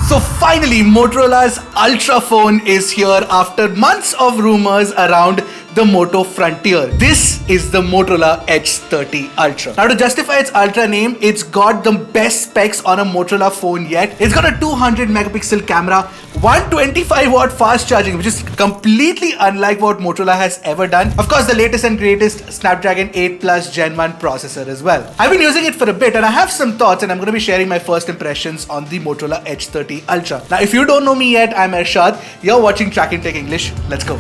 So finally, Motorola's Ultra phone is here after months of rumors around the Moto Frontier. This is the Motorola Edge 30 Ultra. Now, to justify its Ultra name, it's got the best specs on a Motorola phone yet. It's got a 200 megapixel camera, 125 watt fast charging, which is completely unlike what Motorola has ever done. Of course, the latest and greatest Snapdragon 8 Plus Gen 1 processor as well. I've been using it for a bit and I have some thoughts, and I'm going to be sharing my first impressions on the Motorola Edge 30 Ultra. Now, if you don't know me yet, I'm Arshad. You're watching Track and Tech English. Let's go.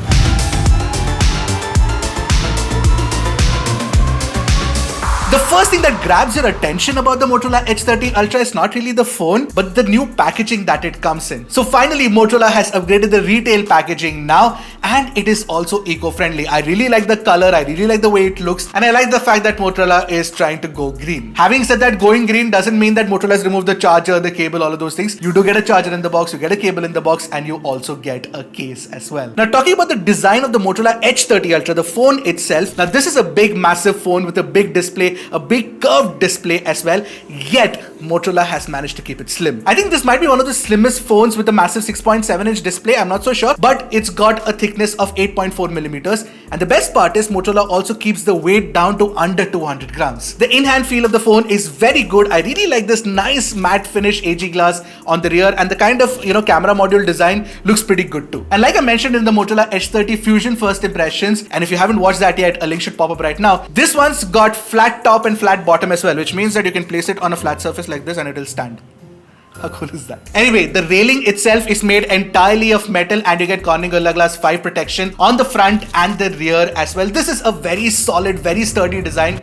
The first thing that grabs your attention about the Motorola Edge 30 Ultra is not really the phone, but the new packaging that it comes in. So finally, Motorola has upgraded the retail packaging now, and it is also eco-friendly. I really like the color, I really like the way it looks, and I like the fact that Motorola is trying to go green. Having said that, going green doesn't mean that Motorola has removed the charger, the cable, all of those things. You do get a charger in the box, you get a cable in the box, and you also get a case as well. Now, talking about the design of the Motorola Edge 30 Ultra, the phone itself, now this is a big, massive phone with a big display, a big curved display as well, yet Motorola has managed to keep it slim. I think this might be one of the slimmest phones with a massive 6.7 inch display, I'm not so sure, but it's got a thickness of 8.4 millimeters, and the best part is Motorola also keeps the weight down to under 200 grams. The in-hand feel of the phone is very good. I really like this nice matte finish AG glass on the rear, and the kind of camera module design looks pretty good too. And like I mentioned in the Motorola Edge 30 Fusion first impressions, and if you haven't watched that yet, a link should pop up right now. This one's got flat top and flat bottom as well, which means that you can place it on a flat surface like this and it will stand. How cool is that? Anyway, the railing itself is made entirely of metal, and you get Corning Gorilla Glass 5 protection on the front and the rear as well. This is a very solid, very sturdy design.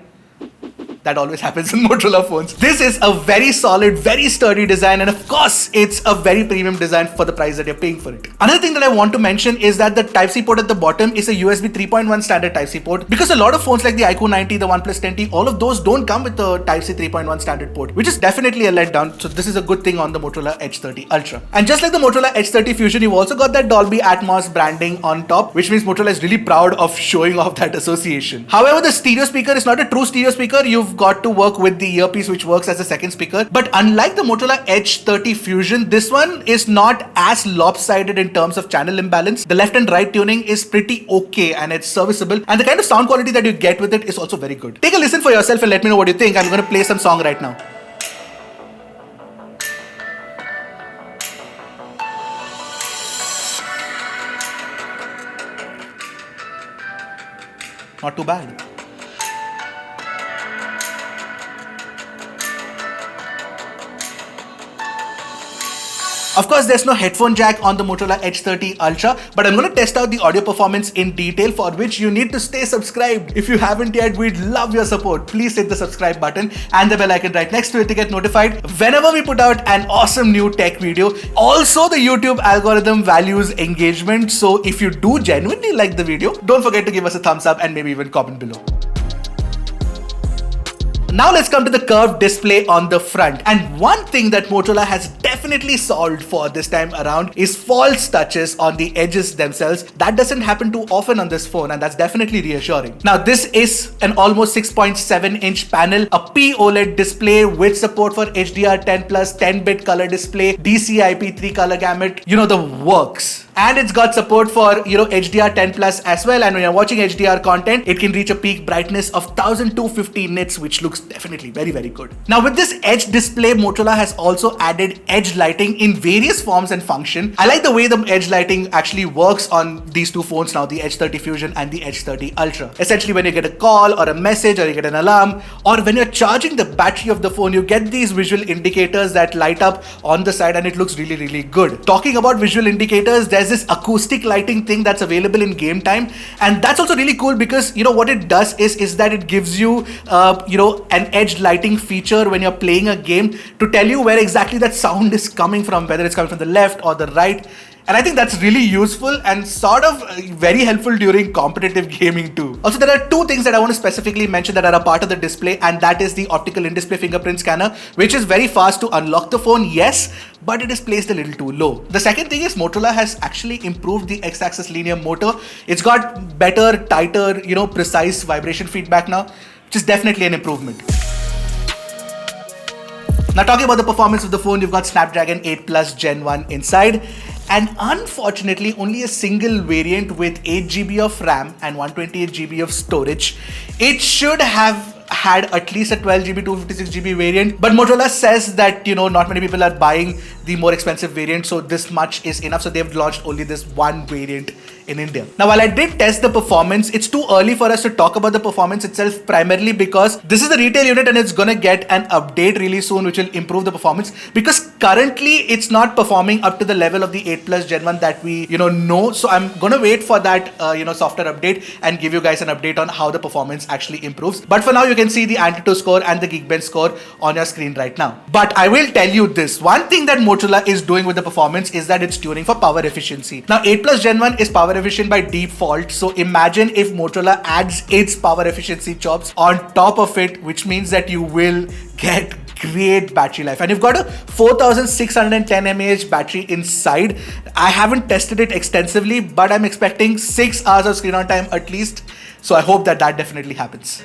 That always happens in Motorola phones. This is a very solid, very sturdy design, and of course, it's a very premium design for the price that you're paying for it. Another thing that I want to mention is that the Type-C port at the bottom is a USB 3.1 standard Type-C port, because a lot of phones like the iQOO 90, the OnePlus 10T, all of those don't come with the Type-C 3.1 standard port, which is definitely a letdown. So this is a good thing on the Motorola Edge 30 Ultra. And just like the Motorola Edge 30 Fusion, you've also got that Dolby Atmos branding on top, which means Motorola is really proud of showing off that association. However, the stereo speaker is not a true stereo speaker. You've got to work with the earpiece, which works as a second speaker. But unlike the Motorola Edge 30 Fusion, this one is not as lopsided in terms of channel imbalance. The left and right tuning is pretty okay, and it's serviceable, and the kind of sound quality that you get with it is also very good. Take a listen for yourself and let me know what you think. I'm going to play some song right now. Not too bad. Of course, there's no headphone jack on the Motorola Edge 30 Ultra, but I'm going to test out the audio performance in detail, for which you need to stay subscribed. If you haven't yet, we'd love your support. Please hit the subscribe button and the bell icon right next to it to get notified whenever we put out an awesome new tech video. Also, the YouTube algorithm values engagement, so if you do genuinely like the video, don't forget to give us a thumbs up and maybe even comment below. Now let's come to the curved display on the front. And one thing that Motorola has definitely solved for this time around is false touches on the edges themselves. That doesn't happen too often on this phone, and that's definitely reassuring. Now, this is an almost 6.7 inch panel, a POLED display with support for HDR10+, 10-bit color display, DCI-P3 color gamut, the works. And it's got support for HDR10+ as well, and when you're watching HDR content, it can reach a peak brightness of 1250 nits, which looks definitely very, very good. Now, with this Edge display, Motorola has also added Edge lighting in various forms and function. I like the way the Edge lighting actually works on these two phones now, the Edge 30 Fusion and the Edge 30 Ultra. Essentially, when you get a call or a message, or you get an alarm, or when you're charging the battery of the phone, you get these visual indicators that light up on the side, and it looks really, really good. Talking about visual indicators, there's this acoustic lighting thing that's available in game time, and that's also really cool, because what it does is that it gives you an edge lighting feature when you're playing a game to tell you where exactly that sound is coming from, whether it's coming from the left or the right. And I think that's really useful and sort of very helpful during competitive gaming too. Also, there are two things that I want to specifically mention that are a part of the display, and that is the optical in-display fingerprint scanner, which is very fast to unlock the phone, yes, but it is placed a little too low. The second thing is Motorola has actually improved the X-axis linear motor. It's got better, tighter, precise vibration feedback now, which is definitely an improvement. Now talking about the performance of the phone, you've got Snapdragon 8 Plus Gen 1 inside, and unfortunately only a single variant with 8GB of RAM and 128GB of storage. It should have had at least a 12GB, 256GB variant, but Motorola says that, not many people are buying the more expensive variant, so this much is enough. So they've launched only this one variant in India. Now, while I did test the performance, it's too early for us to talk about the performance itself, primarily because this is a retail unit and it's gonna get an update really soon which will improve the performance, because currently it's not performing up to the level of the 8 Plus Gen 1 that we know. So I'm gonna wait for that software update and give you guys an update on how the performance actually improves. But for now, you can see the Antutu score and the Geekbench score on your screen right now. But I will tell you this, one thing that Motorola is doing with the performance is that it's tuning for power efficiency. Now 8 Plus Gen 1 is power efficient by default, so imagine if Motorola adds its power efficiency chops on top of it, which means that you will get great battery life. And you've got a 4610 mAh battery inside. I haven't tested it extensively, but I'm expecting 6 hours of screen on time at least, so I hope that definitely happens.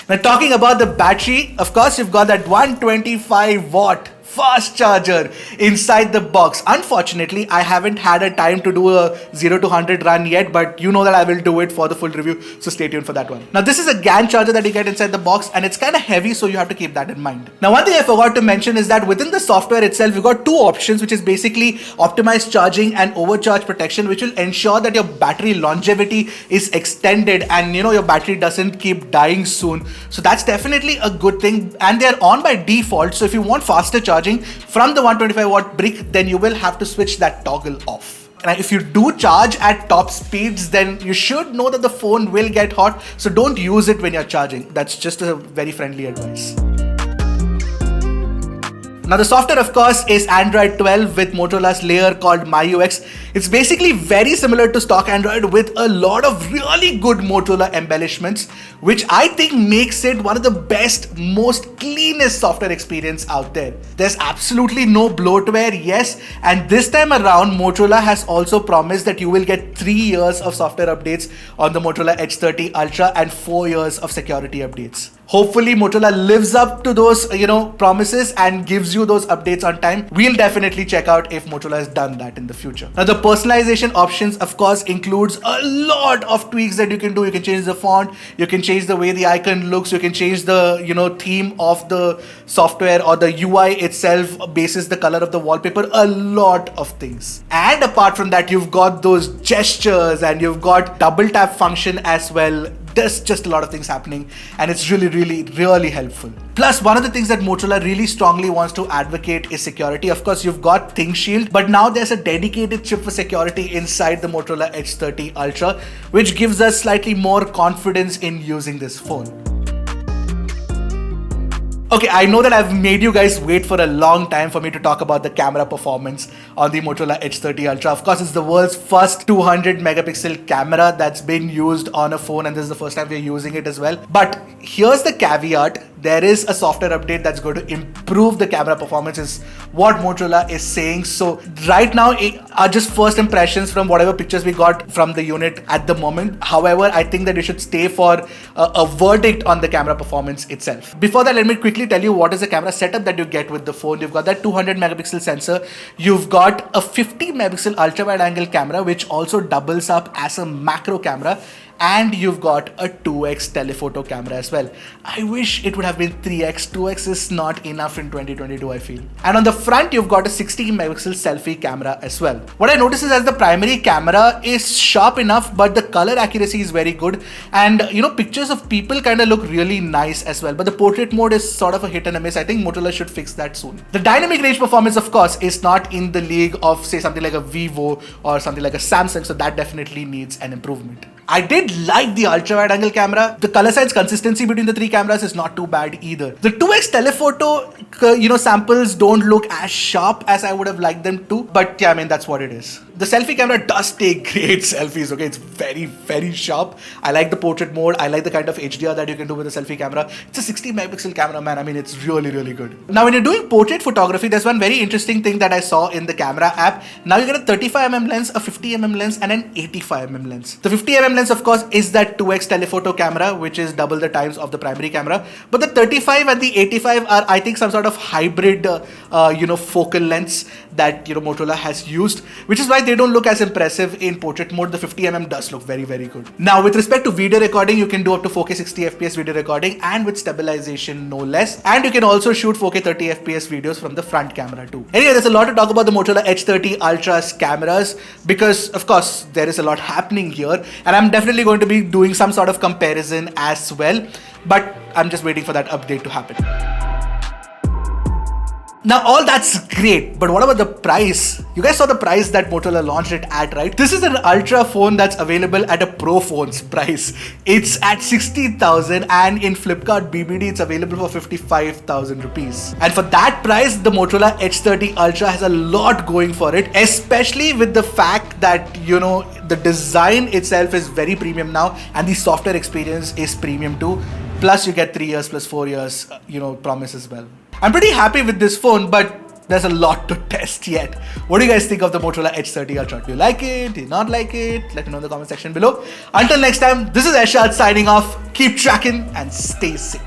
Now talking about the battery, of course you've got that 125 watt fast charger inside the box. Unfortunately, I haven't had a time to do a 0 to 100 run yet, but you know that I will do it for the full review, so stay tuned for that one. Now this is a GAN charger that you get inside the box, and it's kind of heavy, so you have to keep that in mind. Now one thing I forgot to mention is that within the software itself, you've got two options, which is basically optimized charging and overcharge protection, which will ensure that your battery longevity is extended and your battery doesn't keep dying soon. So that's definitely a good thing, and they're on by default. So if you want faster charging from the 125 watt brick, then you will have to switch that toggle off. And if you do charge at top speeds, then you should know that the phone will get hot, so don't use it when you're charging. That's just a very friendly advice. Now the software, of course, is Android 12 with Motorola's layer called MyUX. It's basically very similar to stock Android with a lot of really good Motorola embellishments, which I think makes it one of the best, most cleanest software experience out there. There's absolutely no bloatware, yes, and this time around Motorola has also promised that you will get 3 years of software updates on the Motorola Edge 30 Ultra and 4 years of security updates. Hopefully Motorola lives up to those promises and gives you those updates on time. We'll definitely check out if Motorola has done that in the future. Now the personalization options, of course, includes a lot of tweaks that you can do. You can change the font, you can change the way the icon looks, you can change the theme of the software or the UI itself basis the color of the wallpaper, a lot of things. And apart from that, you've got those gestures and you've got double tap function as well. There's just a lot of things happening, and it's really helpful. Plus, one of the things that Motorola really strongly wants to advocate is security. Of course, you've got ThinkShield, but now there's a dedicated chip for security inside the Motorola Edge 30 Ultra, which gives us slightly more confidence in using this phone. Okay, I know that I've made you guys wait for a long time for me to talk about the camera performance on the Motorola Edge 30 Ultra. Of course, it's the world's first 200 megapixel camera that's been used on a phone, and this is the first time we're using it as well. But here's the caveat. There is a software update that's going to improve the camera performance, is what Motorola is saying. So right now are just first impressions from whatever pictures we got from the unit at the moment. However, I think that you should stay for a verdict on the camera performance itself. Before that, let me quickly tell you what is the camera setup that you get with the phone. You've got that 200 megapixel sensor. You've got a 50 megapixel ultra wide angle camera, which also doubles up as a macro camera. And you've got a 2x telephoto camera as well. I wish it would have been 3x. 2x is not enough in 2022, I feel. And on the front, you've got a 16 megapixel selfie camera as well. What I noticed is that the primary camera is sharp enough, but the color accuracy is very good. And pictures of people kind of look really nice as well. But the portrait mode is sort of a hit and a miss. I think Motorola should fix that soon. The dynamic range performance, of course, is not in the league of, say, something like a Vivo or something like a Samsung. So that definitely needs an improvement. I did like the ultra wide angle camera. The color size consistency between the three cameras is not too bad either. The 2x telephoto samples don't look as sharp as I would have liked them to, but yeah, I mean, that's what it is. The selfie camera does take great selfies, okay? It's very, very sharp. I like the portrait mode. I like the kind of HDR that you can do with a selfie camera. It's a 60 megapixel camera, man. I mean, it's really, really good. Now, when you're doing portrait photography, there's one very interesting thing that I saw in the camera app. Now you get a 35mm lens, a 50mm lens, and an 85mm lens. The 50mm lens, of course, is that 2x telephoto camera, which is double the times of the primary camera. But the 35 and the 85 are, I think, some sort of hybrid, focal lengths that, Motorola has used, which is why they don't look as impressive in portrait mode. The 50mm does look very, very good. Now, with respect to video recording, you can do up to 4K 60 FPS video recording and with stabilization, no less. And you can also shoot 4K 30 FPS videos from the front camera too. Anyway, there's a lot to talk about the Motorola Edge 30 Ultra's cameras because, of course, there is a lot happening here, and I'm definitely going to be doing some sort of comparison as well, but I'm just waiting for that update to happen. Now, all that's great, but what about the price? You guys saw the price that Motorola launched it at, right? This is an Ultra phone that's available at a Pro phone's price. It's at 60,000, and in Flipkart BBD, it's available for 55,000 rupees. And for that price, the Motorola Edge 30 Ultra has a lot going for it, especially with the fact that, the design itself is very premium now, and the software experience is premium too. Plus, you get 3 years plus 4 years, promise as well. I'm pretty happy with this phone, but there's a lot to test yet. What do you guys think of the Motorola Edge 30 Ultra? Do you like it? Do you not like it? Let me know in the comment section below. Until next time, this is Ershad signing off. Keep tracking and stay safe.